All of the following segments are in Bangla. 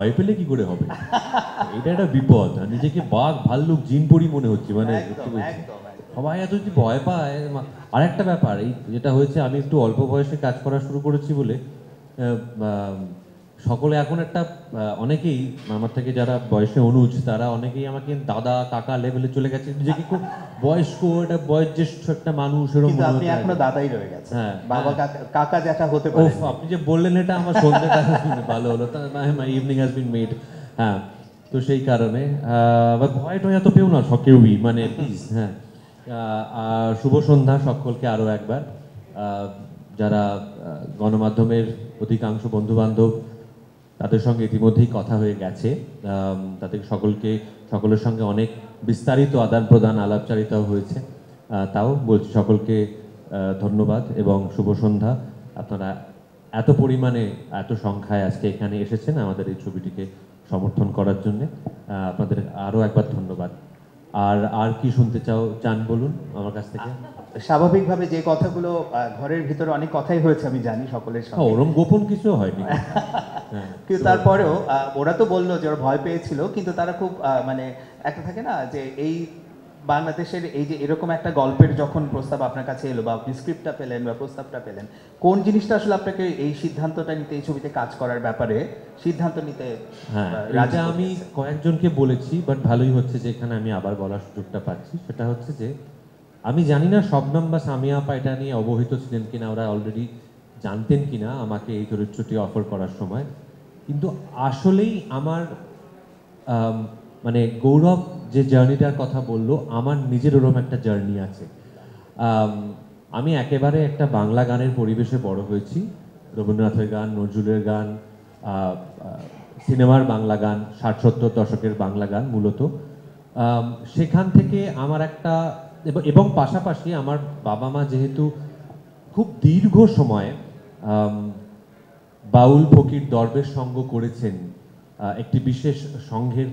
ভয় পেলে কি করে হবে? এটা একটা বিপদ। আর নিজেকে বাঘ, ভাল্লুক, জিনপরি মনে হচ্ছে। মানে সত্যি একদম বলছি। একদম একদম। সবাই এত যদি ভয় পায় আরেকটা ব্যাপার এই যেটা হয়েছে আমি একটু অল্প বয়সে কাজ করা শুরু করেছি বলে আম সকলে এখন একটা অনেকেই আমার থেকে যারা বয়সে অনুজ তারা অনেকেই আমাকে দাদা, কাকা লেভেলে চলে গেছে। নিজেকে খুব বয়স্ক, একটা বয়োজ্যেষ্ট একটা মানুষ এরকম কিন্তু মনে আপনি হতে এখনো লাগে। দাদাই রয়ে গেছেন, হ্যাঁ, বাবা হ্যাঁ। কাকা কাকা জ্যাঠা হতে ওফ! পারেন। আপনি যে বললেন এটা আমার সন্ধ্যাটা ভালো হলো। মাই ইভনিং হ্যাজ বিন মেড। হ্যাঁ, তো সেই কারণে বা ভয়-টয় এত পেও না কেউই মানে প্লিজ হ্যাঁ। আর শুভ সন্ধ্যা সকলকে আরও একবার। আ যারা গণমাধ্যমের অধিকাংশ বন্ধু-বান্ধব তাদের সঙ্গে ইতিমধ্যেই কথা হয়ে গেছে। তাদের সকলের সঙ্গে অনেক বিস্তারিত আদান-প্রদান আলাপচারিতাও হয়েছে। তাও বলছি সকলকে ধন্যবাদ এবং শুভ সন্ধ্যা। আপনারা এত পরিমাণে, এত সংখ্যায় আজকে এখানে এসেছেন আমাদের এই ছবিটিকে সমর্থন করার জন্যে। আপনাদের আরও একবার ধন্যবাদ। আর কি শুনতে চান বলুন আমার কাছ থেকে? স্বাভাবিকভাবে যে কথাগুলো ঘরের ভিতরে অনেক কথাই হয়েছে আমি জানি সকলের সঙ্গে। ওরম গোপন কিছুও হয়নি। হ্যাঁ, কিন্তু তো তারপরেও ওরা তো বললো যে ওরা ভয় পেয়েছিল, কিন্তু তারা খুব মানে একটা থাকে না যে এই বাংলাদেশের এই যে এরকম একটা গল্পের যখন প্রস্তাব আপনার কাছে এলো বা আপনি স্ক্রিপ্টটা পেলেন বা প্রস্তাবটা পেলেন, কোন জিনিসটা আসলে আপনাকে এই সিদ্ধান্তটা নিতে, এই ছবিতে কাজ করার ব্যাপারে সিদ্ধান্ত নিতে হ্যাঁ, রাজি এটা আমি করিয়েছে? কয়েকজনকে বলেছি বাট ভালোই হচ্ছে যে এখানে আমি আবার বলার সুযোগটা পাচ্ছি। সেটা হচ্ছে যে আমি জানি না শবনম বা সামিয়া আপা এটা নিয়ে অবহিত ছিলেন কিনা, ওরা অলরেডি জানতেন কিনা আমাকে এই চরিত্রটি অফার করার সময়। কিন্তু আসলেই আমার আম মানে গৌরব যে জার্নিটার কথা বলল, আমার নিজের ওরকম একটা জার্নি আছে। আম আমি একেবারে একটা বাংলা গানের পরিবেশে বড় হয়েছি। রবীন্দ্রনাথের গান, নজরুলের গান, আ আ সিনেমার বাংলা গান, ৬০-৭০ দশকের বাংলা গান মূলত। সেখান থেকে আমার একটা এবং পাশাপাশি আমার বাবা-মা যেহেতু খুব দীর্ঘ সময় আম বাউল ফকির দরবেশ সঙ্গ করেছেন, একটি বিশেষ সংঘের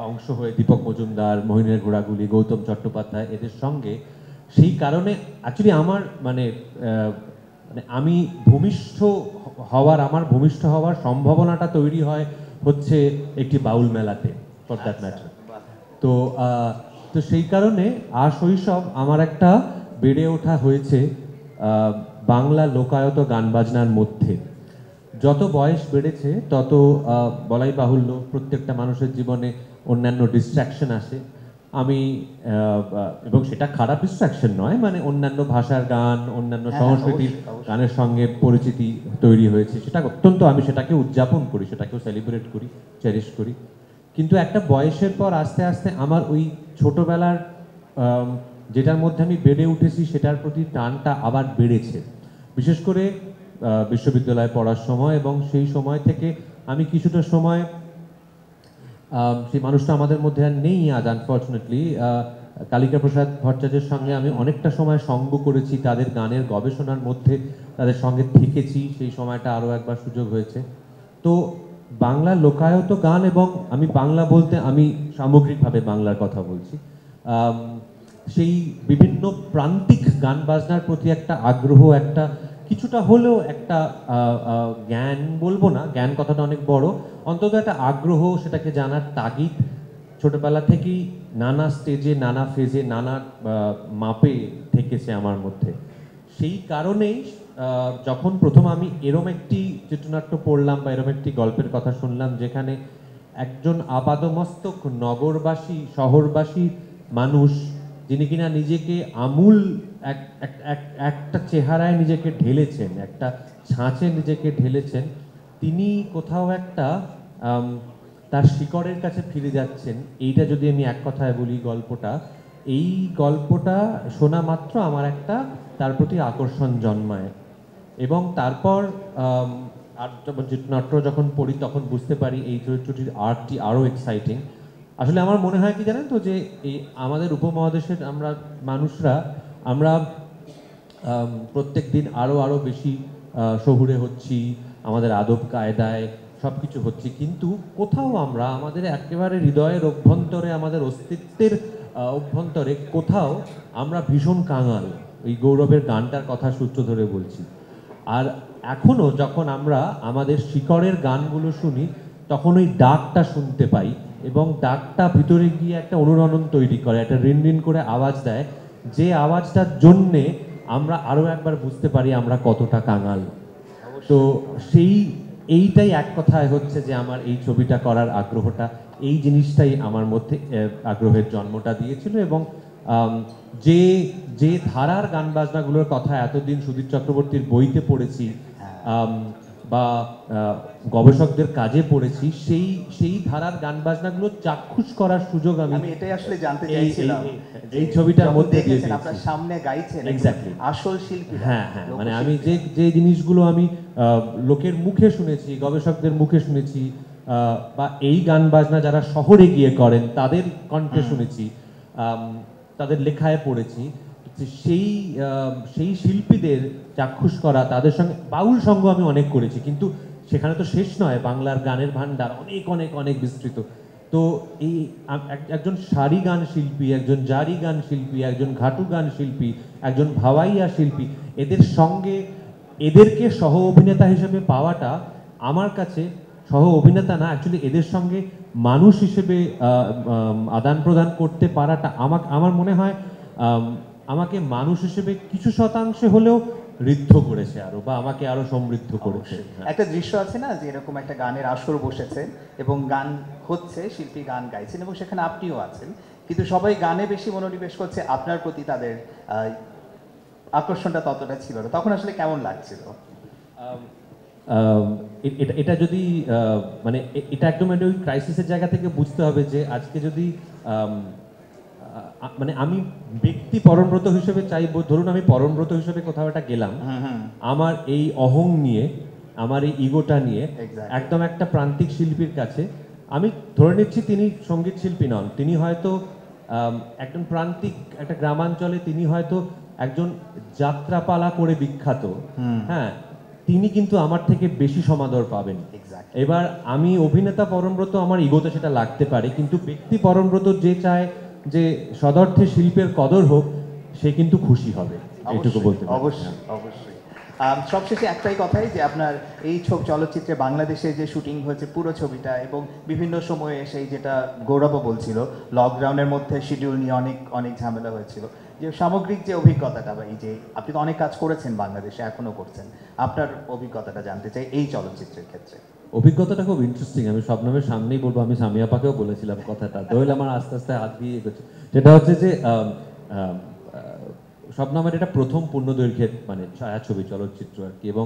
অংশ হয়ে দীপক মজুমদার, মহিনের ঘোড়াগুলি, গৌতম চট্টোপাধ্যায় এদের সঙ্গে। সেই কারণে অ্যাকচুয়ালি আমার মানে আমি আমার ভূমিষ্ঠ হওয়ার সম্ভাবনাটা তৈরি হয় হচ্ছে একটি বাউল মেলাতে ফর দ্যাট ম্যাটার। তো তো সেই কারণে শৈশব আমার একটা বেড়ে ওঠা হয়েছে বাংলা লোকায়ত গান বাজনার মধ্যে। যত বয়স বেড়েছে তত বলাই বাহুল্য প্রত্যেকটা মানুষের জীবনে অন্যান্য ডিস্ট্র্যাকশন আসে। আমি এবং সেটা খারাপ ডিস্ট্র্যাকশন নয়, মানে অন্যান্য ভাষার গান, অন্যান্য হ্যাঁ, হ্যাঁ, সংস্কৃতির অবশ্যই, অবশ্যই। গানের সঙ্গে পরিচিতি তৈরি হয়েছে। সেটা অত্যন্ত আমি সেটাকে উদযাপন করি, সেটাকেও সেলিব্রেট করি, চেরিশ করি। কিন্তু একটা বয়সের পর আস্তে আস্তে আমার ওই ছোটবেলার আম, যেটার মধ্যে আমি বেড়ে উঠেছি সেটার প্রতি টানটা আবার বেড়েছে। বিশেষ করে বিশ্ববিদ্যালয়ে পড়ার সময়, এবং সেই সময় থেকে আমি কিছুটা সময় সেই মানুষটা আমাদের মধ্যে আর নেই আজ আনফর্চুনেটলি। কালিকা প্রসাদ ভট্টাচার্যের সঙ্গে আমি অনেকটা সময় সঙ্গ করেছি, তাদের গানের গবেষণার মধ্যে তাদের সঙ্গে থেকেছি, সেই সময়টা আরও একবার সুযোগ হয়েছে। তো বাংলা লোকায়ত গান, এবং আমি বাংলা বলতে আমি সামগ্রিকভাবে বাংলার কথা বলছি, আম, সেই বিভিন্ন প্রান্তিক গান বাজনার প্রতি একটা আগ্রহ, একটা কিছুটা হলেও একটা জ্ঞান বলবো না, জ্ঞান কথাটা অনেক বড়, অন্তত একটা আগ্রহ, সেটাকে জানার তাগিদ ছোটবেলা থেকেই নানা স্টেজে, নানা ফেজে, নানা মাপে থেকেছে আমার মধ্যে। সেই কারণেই যখন প্রথম আমি এরম একটি চিত্রনাট্য পড়লাম বা এরম একটি গল্পের কথা শুনলাম যেখানে একজন আপাদমস্তক নগরবাসী, শহরবাসী মানুষ, যিনি কিনা নিজেকে আমূল একটা চেহারায় নিজেকে ঢেলেছেন, একটা ছাঁচে নিজেকে ঢেলেছেন, তিনি কোথাও একটা তার শিকড়ের কাছে ফিরে যাচ্ছেন। এইটা যদি আমি এক কথায় বলি গল্পটা, এই গল্পটা শোনা মাত্র আমার একটা তার প্রতি আকর্ষণ জন্মায়। এবং তারপর আর যখন চিত্রনাট্য যখন পড়ি তখন বুঝতে পারি এই চরিত্রটির আর্টটি আরও এক্সাইটিং। আসলে আমার মনে হয় কি জানেন তো, যে এই আমাদের উপমহাদেশের আমরা মানুষরা, আমরা প্রত্যেক দিন আরও আরও বেশি শহুরে হচ্ছি, আমাদের আদব কায়দায় সব কিছু হচ্ছে, কিন্তু কোথাও আমরা আমাদের একেবারে হৃদয়ের অভ্যন্তরে, আমাদের অস্তিত্বের অভ্যন্তরে কোথাও আমরা ভীষণ কাঙাল। এই গৌরবের গানটার কথা সূত্র ধরে বলছি। আর এখনও যখন আমরা আমাদের শিকড়ের গানগুলো শুনি, তখন ওই ডাকটা শুনতে পাই এবং ডাকটা ভিতরে গিয়ে একটা অনুরণন তৈরি করে, একটা রিন রিন করে আওয়াজ দেয়, যে আওয়াজটার জন্যে আমরা আরও একবার বুঝতে পারি আমরা কতটা কাঙাল। তো এইটাই এক কথায় হচ্ছে যে আমার এই ছবিটা করার আগ্রহটা, এই জিনিসটাই আমার মধ্যে আগ্রহের জন্মটা দিয়েছিল। এবং যে যে ধারার গান বাজনাগুলোর কথা এতদিন সুধীর চক্রবর্তীর বইতে পড়েছি বা গবেষকদের কাজে পড়েছি, সেই ধারার গান বাজনাগুলো চাক্ষুষ করার সুযোগ আমি এটাই আসলে জানতে চাইছিলাম। এই ছবিটার মধ্যে দিয়ে পেয়েছি। আপনার সামনে গাইছেন এক্স্যাক্টলি আসল শিল্পী। হ্যাঁ, মানে আমি যে জিনিসগুলো আমি লোকের মুখে শুনেছি, গবেষকদের মুখে শুনেছি, বা এই গান বাজনা যারা শহরে গিয়ে করেন তাদের কণ্ঠে শুনেছি, তাদের লেখায় পড়েছি, সেই শিল্পীদের চাক্ষুষ করা, তাদের সঙ্গে বাউল সঙ্গ আমি অনেক করেছি, কিন্তু সেখানে তো শেষ নয়, বাংলার গানের ভান্ডার অনেক অনেক অনেক বিস্তৃত। তো এই একজন সারি গান শিল্পী, একজন জারি গান শিল্পী, একজন ঘাটু গান শিল্পী, একজন ভাওয়াইয়া শিল্পী, এদের সঙ্গে এদেরকে সহ অভিনেতা হিসেবে পাওয়াটা আমার কাছে, সহ অভিনেতা না, অ্যাকচুয়ালি এদের সঙ্গে মানুষ হিসেবে আদান প্রদান করতে পারাটা আমার মনে হয় আমাকে মানুষ হিসেবে কিছু শতাংশে হলেও ঋদ্ধ করেছে আরো, বা আমাকে আরো সমৃদ্ধ করেছে। একটা দৃশ্য আছে না যে এরকম একটা গানের আসর বসেছে এবং গান হচ্ছে, শিল্পী গান গাইছেন এবং সেখানে আপনিও আছেন, কিন্তু সবাই গানে বেশি মনোনিবেশ করছে, আপনার প্রতি তাদের আকর্ষণটা ততটা ছিল না, তখন আসলে কেমন লাগছিল? এটা যদি মানে এটা একদম ওই ক্রাইসিসের জায়গা থেকে বুঝতে হবে যে আজকে যদি মানে আমি ব্যক্তি পরমব্রত হিসেবে চাইবো, ধরুন আমি পরমব্রত হিসেবে কোথাও একটা গেলাম, আমার এই অহং নিয়ে, আমার এই ইগোটা নিয়ে একদম একটা প্রান্তিক শিল্পীর কাছে, আমি ধরে নিচ্ছি তিনি সঙ্গীত শিল্পী নন, তিনি হয়তো একজন প্রান্তিক একটা গ্রামাঞ্চলে, তিনি হয়তো একজন যাত্রাপালা করে বিখ্যাত, হ্যাঁ, তিনি কিন্তু আমার থেকে বেশি সমাদর পাবেন। এবার আমি অভিনেতা পরমব্রত, আমার ইগোতে সেটা লাগতে পারে, কিন্তু ব্যক্তি পরমব্রত যে চায় যে সদর্থে শিল্পের কদর হোক, সে কিন্তু খুশি হবে, এইটুকু বলতে পারি। অবশ্যই অবশ্যই। সবশেষে একটাই কথাই যে আপনার এই চলচ্চিত্রে বাংলাদেশে যে শুটিং হয়েছে পুরো ছবিটা, এবং বিভিন্ন সময়ে সেই যেটা গৌরবও বলছিল, লকডাউনের মধ্যে শিডিউল নিয়ে অনেক অনেক ঝামেলা হয়েছিল, যে সামগ্রিক যে অভিজ্ঞতাটা, বা এই যে আপনি তো অনেক কাজ করেছেন বাংলাদেশে, এখনো করছেন, আপনার অভিজ্ঞতাটা জানতে চাই এই চলচ্চিত্রের ক্ষেত্রে। অভিজ্ঞতাটা খুব ইন্টারেস্টিং। আমি শবনমের সামনেই বলবো, আমি সামিয়াপাকেও বলেছিলাম কথাটা, দোয়েল আমার আস্তে আস্তে হাত দিয়ে এগোচ্ছে। যেটা হচ্ছে যে শবনমের এটা প্রথম পূর্ণদৈর্ঘ্যের মানে ছায়াছবি চলচ্চিত্র আর কি, এবং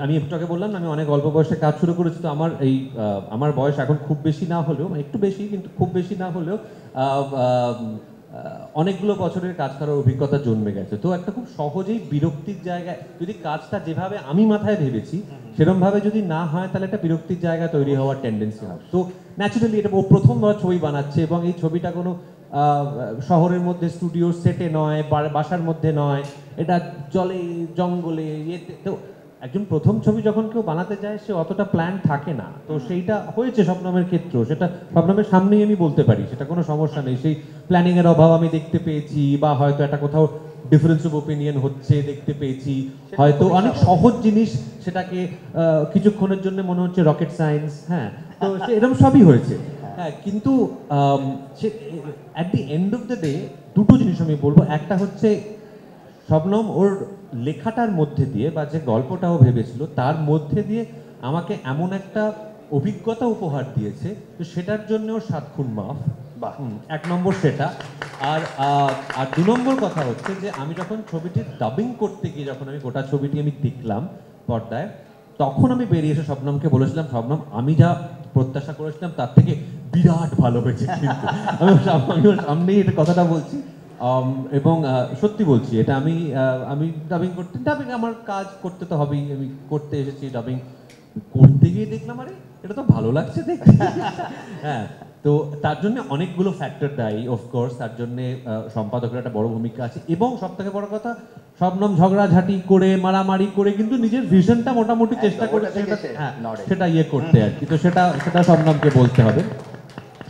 আমি একটু আগে বললাম না, আমি অনেক অল্প বয়সে কাজ শুরু করেছি, তো আমার বয়স এখন খুব বেশি না হলেও, একটু বেশি কিন্তু খুব বেশি না হলেও অনেকগুলো বছরের কাজ করার অভিজ্ঞতা জন্মে গেছে। তো একটা খুব সহজেই বিরক্তির জায়গায়, যদি কাজটা যেভাবে আমি মাথায় ভেবেছি সেরকমভাবে যদি না হয়, তাহলে একটা বিরক্তির জায়গা তৈরি হওয়ার টেন্ডেন্সি হয়। তো ন্যাচারালি এটা ও প্রথমবার ছবি বানাচ্ছে, এবং এই ছবিটা কোনো শহরের মধ্যে স্টুডিওর সেটে নয়, বাসার মধ্যে নয়, এটা জলে জঙ্গলে, ইয়েতে। তো একজন প্রথম ছবি যখন কেউ বানাতে যায়, সে অতটা প্ল্যান থাকে না। তো সেইটা হয়েছে শবনমের ক্ষেত্রেও, সেটা শবনমের সামনেই আমি বলতে পারি, সেটা কোনো সমস্যা নেই। সেই প্ল্যানিং এর অভাব আমি দেখতে পেয়েছি, বা হয়তো একটা কোথাও ডিফারেন্স অফ ওপিনিয়ন হচ্ছে দেখতে পেয়েছি, হয়তো অনেক সহজ জিনিস সেটাকে কিছুক্ষণের জন্য মনে হচ্ছে রকেট সায়েন্স, হ্যাঁ, তো এরকম সবই হয়েছে। হ্যাঁ, কিন্তু at the end of the day দুটো জিনিস আমি বলবো। একটা হচ্ছে শবনম ওর লেখাটার মধ্যে দিয়ে, বা যে গল্পটাও ভেবেছিল তার মধ্যে দিয়ে আমাকে এমন একটা অভিজ্ঞতা উপহার দিয়েছে, তো সেটার জন্য ওর 7 খুন মাফ। এক নম্বর সেটা। আর 2 নম্বর কথা হচ্ছে যে আমি যখন ছবিটি ডাবিং করতে গিয়ে, যখন আমি গোটা ছবিটি আমি দেখলাম পর্দায়, তখন আমি বেরিয়ে এসে শবনমকে বলেছিলাম, শবনম, আমি যা প্রত্যাশা করেছিলাম তার থেকে বিরাট ভালো হয়েছে, কিন্তু আমি ওর সামনেই এটা কথাটা বলছি। এবং সত্যি বলছি, এটা আমি ডাবিং আমার কাজ করতে তো হবেই, আমি করতে এসেছি, ডাবিং করতে গিয়ে দেখলাম আরে এটা তো ভালো লাগছে দেখতে। হ্যাঁ, তো তার জন্য অনেকগুলো ফ্যাক্টর দায়ী, অফকোর্স তার জন্য সম্পাদকের একটা বড় ভূমিকা আছে, এবং সব থেকে বড় কথা, শবনম ঝগড়াঝাটি করে, মারামারি করে, কিন্তু নিজের ভিশনটা মোটামুটি চেষ্টা করেছে সেটা ইয়ে করতে আর কি। তো সেটা শবনমকে বলতে হবে।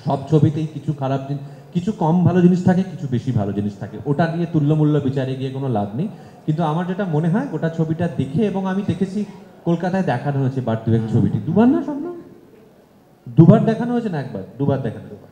সব ছবিতেই কিছু খারাপ জিনিস, কিছু কম ভালো জিনিস থাকে, কিছু বেশি ভালো জিনিস থাকে, ওটা নিয়ে তুল্যমূল্য বিচারে গিয়ে কোনো লাভ নেই। কিন্তু আমার যেটা মনে হয় গোটা ছবিটা দেখে, এবং আমি দেখেছি কলকাতায় দেখানো হয়েছে বার দুয়েক ছবিটি, দুবার না স্বপ্ন? দুবার দেখানো হয়েছে না একবার? দুবার দেখানো।